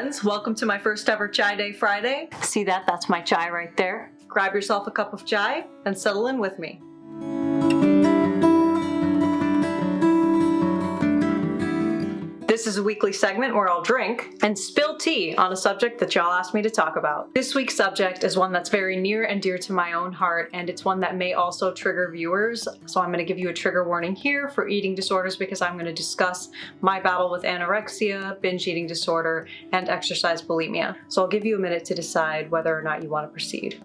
friends, welcome to my first ever Chai Day Friday. See that? That's my chai right there. Grab yourself a cup of chai and settle in with me. This is a weekly segment where I'll drink and spill tea on a subject that y'all asked me to talk about. This week's subject is one that's very near and dear to my own heart, and it's one that may also trigger viewers. So I'm going to give you a trigger warning here for eating disorders because I'm going to discuss my battle with anorexia, binge eating disorder, and exercise bulimia. So I'll give you a minute to decide whether or not you want to proceed.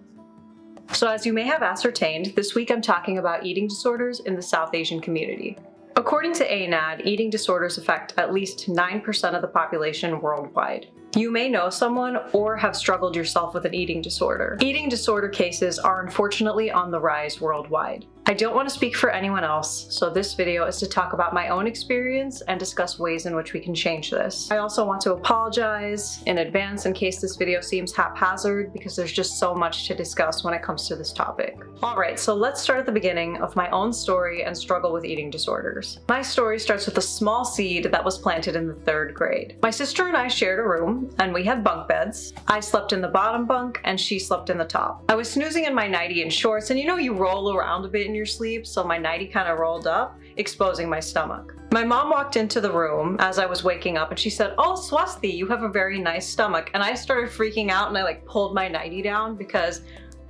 So as you may have ascertained, this week I'm talking about eating disorders in the South Asian community. According to ANAD, eating disorders affect at least 9% of the population worldwide. You may know someone or have struggled yourself with an eating disorder. Eating disorder cases are unfortunately on the rise worldwide. I don't want to speak for anyone else, so this video is to talk about my own experience and discuss ways in which we can change this. I also want to apologize in advance in case this video seems haphazard because there's just so much to discuss when it comes to this topic. Alright, so let's start at the beginning of my own story and struggle with eating disorders. My story starts with a small seed that was planted in the 3rd grade. My sister and I shared a room, and we had bunk beds. I slept in the bottom bunk and she slept in the top. I was snoozing in my nightie and shorts, and you roll around a bit in your sleep, so my nightie kind of rolled up, exposing my stomach. My mom walked into the room as I was waking up and she said, "Oh, Swasti, you have a very nice stomach." And I started freaking out and I pulled my nightie down because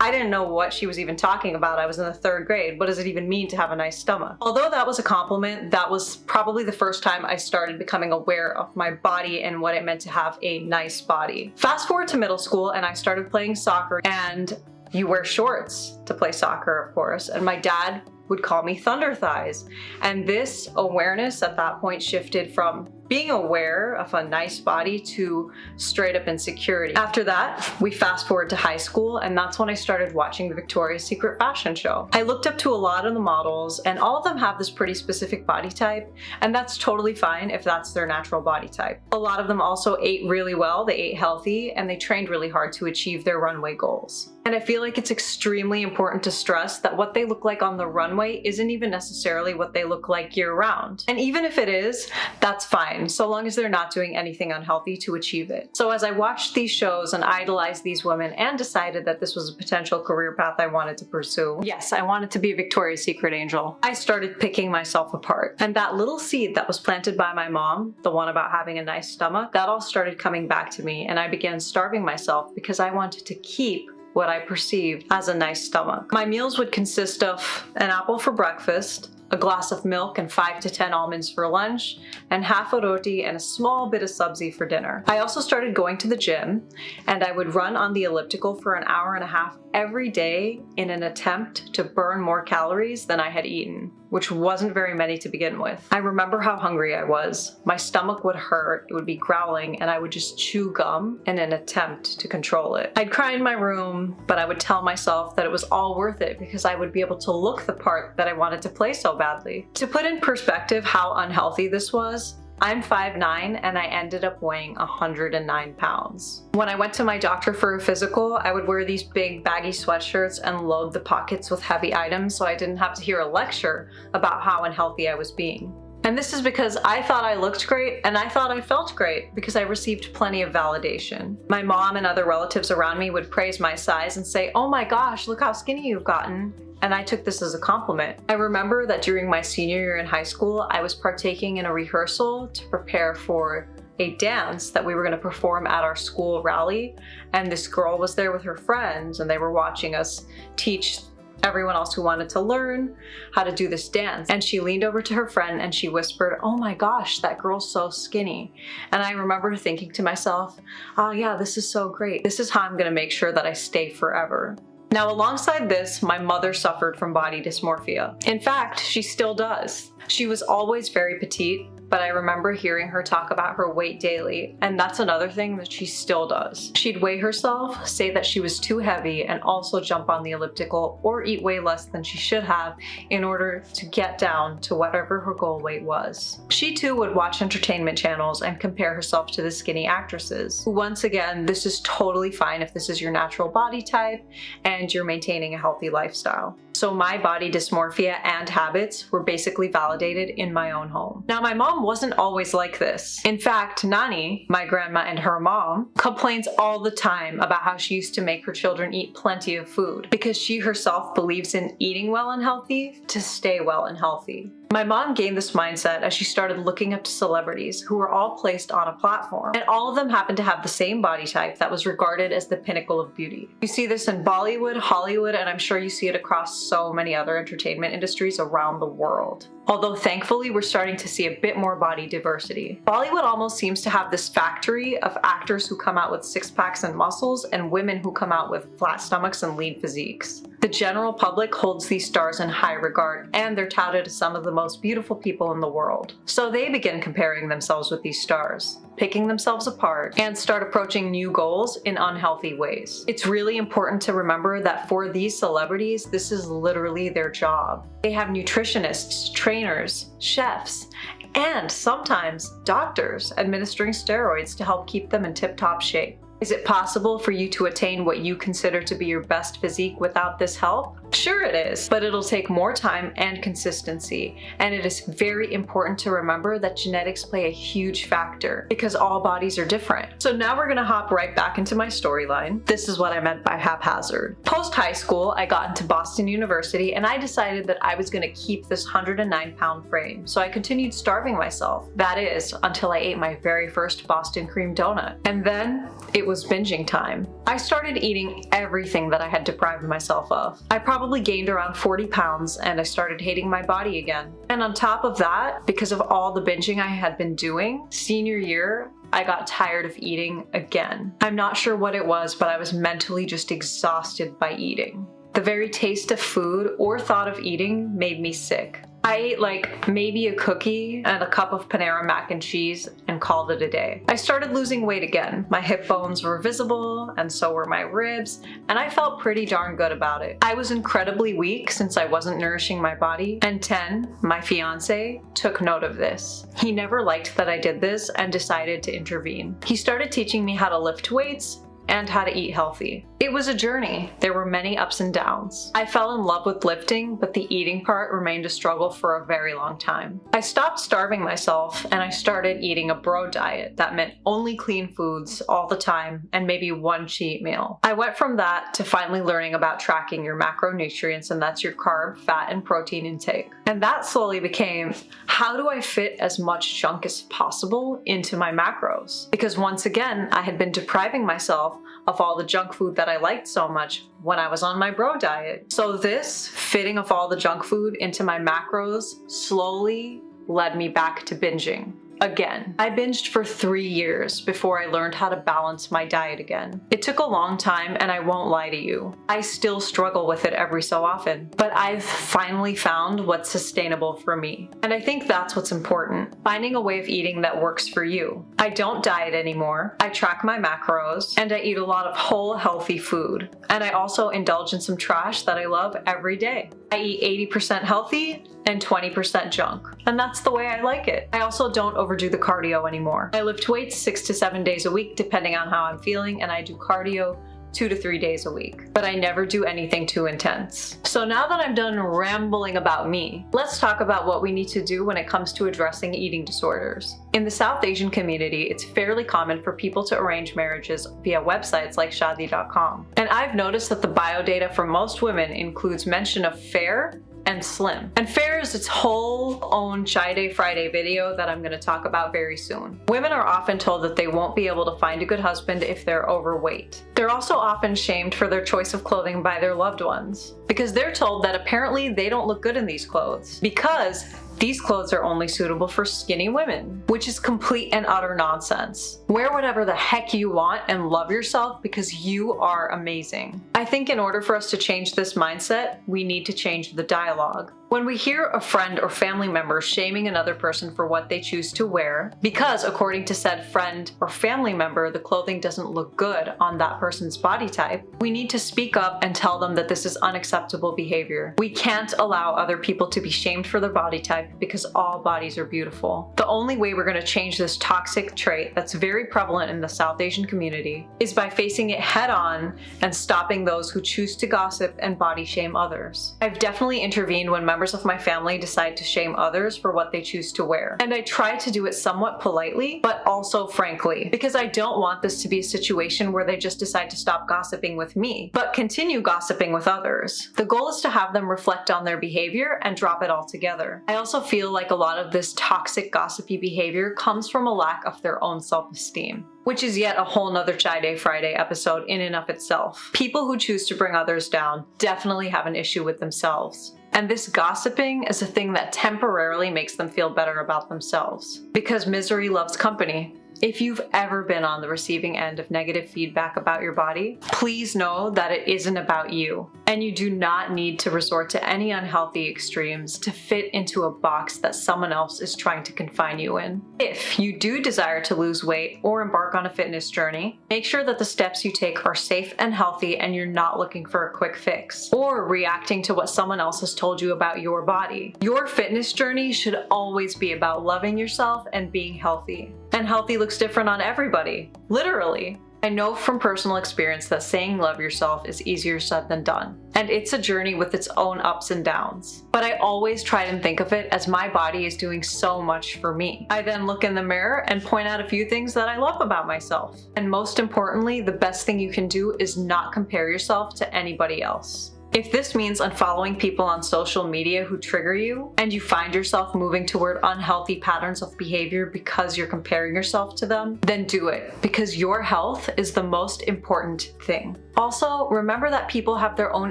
I didn't know what she was even talking about. I was in the 3rd grade. What does it even mean to have a nice stomach? Although that was a compliment, that was probably the first time I started becoming aware of my body and what it meant to have a nice body. Fast forward to middle school and I started playing soccer, and you wear shorts to play soccer, of course, and my dad would call me Thunder Thighs. And this awareness at that point shifted from being aware of a nice body to straight up insecurity. After that, we fast forward to high school, and that's when I started watching the Victoria's Secret fashion show. I looked up to a lot of the models, and all of them have this pretty specific body type, and that's totally fine if that's their natural body type. A lot of them also ate really well, they ate healthy, and they trained really hard to achieve their runway goals. And I feel like it's extremely important to stress that what they look like on the runway isn't even necessarily what they look like year-round. And even if it is, that's fine, so long as they're not doing anything unhealthy to achieve it. So as I watched these shows and idolized these women and decided that this was a potential career path I wanted to pursue, yes, I wanted to be a Victoria's Secret angel, I started picking myself apart. And that little seed that was planted by my mom, the one about having a nice stomach, that all started coming back to me, and I began starving myself because I wanted to keep what I perceived as a nice stomach. My meals would consist of an apple for breakfast, a glass of milk and 5 to 10 almonds for lunch, and half a roti and a small bit of sabzi for dinner. I also started going to the gym, and I would run on the elliptical for an hour and a half every day in an attempt to burn more calories than I had eaten, which wasn't very many to begin with. I remember how hungry I was. My stomach would hurt, it would be growling, and I would just chew gum in an attempt to control it. I'd cry in my room, but I would tell myself that it was all worth it because I would be able to look the part that I wanted to play so badly. To put in perspective how unhealthy this was, I'm 5'9" and I ended up weighing 109 pounds. When I went to my doctor for a physical, I would wear these big baggy sweatshirts and load the pockets with heavy items so I didn't have to hear a lecture about how unhealthy I was being. And this is because I thought I looked great and I thought I felt great because I received plenty of validation. My mom and other relatives around me would praise my size and say, "Oh my gosh, look how skinny you've gotten." And I took this as a compliment. I remember that during my senior year in high school, I was partaking in a rehearsal to prepare for a dance that we were going to perform at our school rally. And this girl was there with her friends, and they were watching us teach everyone else who wanted to learn how to do this dance. And she leaned over to her friend and she whispered, "Oh my gosh, that girl's so skinny." And I remember thinking to myself, "Oh yeah, this is so great. This is how I'm going to make sure that I stay forever." Now, alongside this, my mother suffered from body dysmorphia. In fact, she still does. She was always very petite, but I remember hearing her talk about her weight daily, and that's another thing that she still does. She'd weigh herself, say that she was too heavy, and also jump on the elliptical or eat way less than she should have in order to get down to whatever her goal weight was. She too would watch entertainment channels and compare herself to the skinny actresses. Once again, this is totally fine if this is your natural body type and you're maintaining a healthy lifestyle. So my body dysmorphia and habits were basically validated in my own home. Now, my mom wasn't always like this. In fact, Nani, my grandma and her mom, complains all the time about how she used to make her children eat plenty of food because she herself believes in eating well and healthy to stay well and healthy. My mom gained this mindset as she started looking up to celebrities who were all placed on a platform, and all of them happened to have the same body type that was regarded as the pinnacle of beauty. You see this in Bollywood, Hollywood, and I'm sure you see it across so many other entertainment industries around the world. Although thankfully we're starting to see a bit more body diversity. Bollywood almost seems to have this factory of actors who come out with six-packs and muscles and women who come out with flat stomachs and lean physiques. The general public holds these stars in high regard, and they're touted as some of the most beautiful people in the world. So they begin comparing themselves with these stars, picking themselves apart, and start approaching new goals in unhealthy ways. It's really important to remember that for these celebrities, this is literally their job. They have nutritionists, trainers, chefs, and sometimes doctors administering steroids to help keep them in tip-top shape. Is it possible for you to attain what you consider to be your best physique without this help? Sure it is, but it'll take more time and consistency, and it is very important to remember that genetics play a huge factor because all bodies are different. So now we're gonna hop right back into my storyline. This is what I meant by haphazard. Post high school, I got into Boston University and I decided that I was gonna keep this 109-pound frame, so I continued starving myself. That is, until I ate my very first Boston cream donut. And then it was binging time. I started eating everything that I had deprived myself of. I probably gained around 40 pounds and I started hating my body again. And on top of that, because of all the binging I had been doing, senior year, I got tired of eating again. I'm not sure what it was, but I was mentally just exhausted by eating. The very taste of food or thought of eating made me sick. I ate like maybe a cookie and a cup of Panera mac and cheese and called it a day. I started losing weight again. My hip bones were visible and so were my ribs, and I felt pretty darn good about it. I was incredibly weak since I wasn't nourishing my body, and 10, my fiance, took note of this. He never liked that I did this and decided to intervene. He started teaching me how to lift weights and how to eat healthy. It was a journey. There were many ups and downs. I fell in love with lifting, but the eating part remained a struggle for a very long time. I stopped starving myself and I started eating a bro diet that meant only clean foods all the time and maybe one cheat meal. I went from that to finally learning about tracking your macronutrients, and that's your carb, fat, and protein intake. And that slowly became, how do I fit as much junk as possible into my macros? Because once again, I had been depriving myself of all the junk food that I liked so much when I was on my bro diet. So this fitting of all the junk food into my macros slowly led me back to binging. Again, I binged for 3 years before I learned how to balance my diet again. It took a long time, and I won't lie to you. I still struggle with it every so often, but I've finally found what's sustainable for me. And I think that's what's important, finding a way of eating that works for you. I don't diet anymore. I track my macros, and I eat a lot of whole, healthy food. And I also indulge in some trash that I love every day. I eat 80% healthy and 20% junk. And that's the way I like it. I also don't overdo the cardio anymore. I lift weights 6 to 7 days a week depending on how I'm feeling, and I do cardio 2 to 3 days a week. But I never do anything too intense. So now that I'm done rambling about me, let's talk about what we need to do when it comes to addressing eating disorders. In the South Asian community, it's fairly common for people to arrange marriages via websites like Shadi.com. And I've noticed that the biodata for most women includes mention of fair and slim. And fair is its whole own Chai Day Friday video that I'm going to talk about very soon. Women are often told that they won't be able to find a good husband if they're overweight. They're also often shamed for their choice of clothing by their loved ones, because they're told that apparently they don't look good in these clothes, because these clothes are only suitable for skinny women, which is complete and utter nonsense. Wear whatever the heck you want and love yourself because you are amazing. I think in order for us to change this mindset, we need to change the dialogue. When we hear a friend or family member shaming another person for what they choose to wear, because according to said friend or family member, the clothing doesn't look good on that person's body type, we need to speak up and tell them that this is unacceptable behavior. We can't allow other people to be shamed for their body type because all bodies are beautiful. The only way we're going to change this toxic trait that's very prevalent in the South Asian community is by facing it head on and stopping those who choose to gossip and body shame others. I've definitely intervened when members of my family decide to shame others for what they choose to wear. And I try to do it somewhat politely, but also frankly, because I don't want this to be a situation where they just decide to stop gossiping with me, but continue gossiping with others. The goal is to have them reflect on their behavior and drop it altogether. I also feel like a lot of this toxic gossipy behavior comes from a lack of their own self-esteem, which is yet a whole nother Chai Day Friday episode in and of itself. People who choose to bring others down definitely have an issue with themselves. And this gossiping is a thing that temporarily makes them feel better about themselves, because misery loves company. If you've ever been on the receiving end of negative feedback about your body, please know that it isn't about you, and you do not need to resort to any unhealthy extremes to fit into a box that someone else is trying to confine you in. If you do desire to lose weight or embark on a fitness journey, make sure that the steps you take are safe and healthy and you're not looking for a quick fix or reacting to what someone else has told you about your body. Your fitness journey should always be about loving yourself and being healthy. And healthy looks different on everybody, literally. I know from personal experience that saying love yourself is easier said than done, and it's a journey with its own ups and downs. But I always try and think of it as my body is doing so much for me. I then look in the mirror and point out a few things that I love about myself. And most importantly, the best thing you can do is not compare yourself to anybody else. If this means unfollowing people on social media who trigger you, and you find yourself moving toward unhealthy patterns of behavior because you're comparing yourself to them, then do it, because your health is the most important thing. Also, remember that people have their own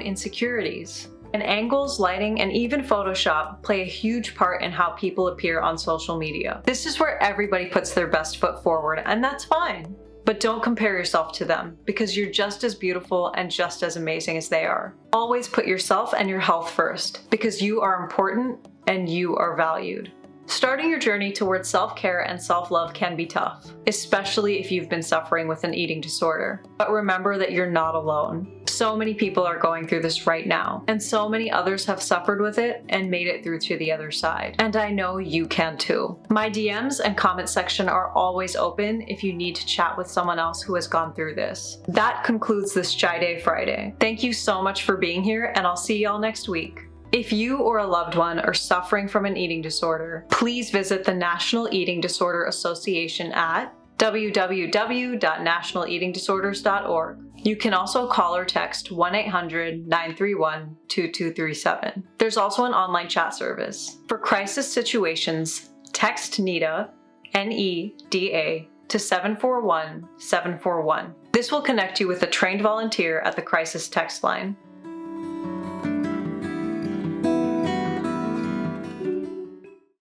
insecurities. And angles, lighting, and even Photoshop play a huge part in how people appear on social media. This is where everybody puts their best foot forward, and that's fine. But don't compare yourself to them, because you're just as beautiful and just as amazing as they are. Always put yourself and your health first, because you are important and you are valued. Starting your journey towards self-care and self-love can be tough, especially if you've been suffering with an eating disorder. But remember that you're not alone. So many people are going through this right now, and so many others have suffered with it and made it through to the other side. And I know you can too. My DMs and comment section are always open if you need to chat with someone else who has gone through this. That concludes this Chai Day Friday. Thank you so much for being here, and I'll see y'all next week. If you or a loved one are suffering from an eating disorder, please visit the National Eating Disorder Association at www.nationaleatingdisorders.org. You can also call or text 1-800-931-2237. There's also an online chat service. For crisis situations, text NEDA, N-E-D-A, to 741-741. This will connect you with a trained volunteer at the crisis text line.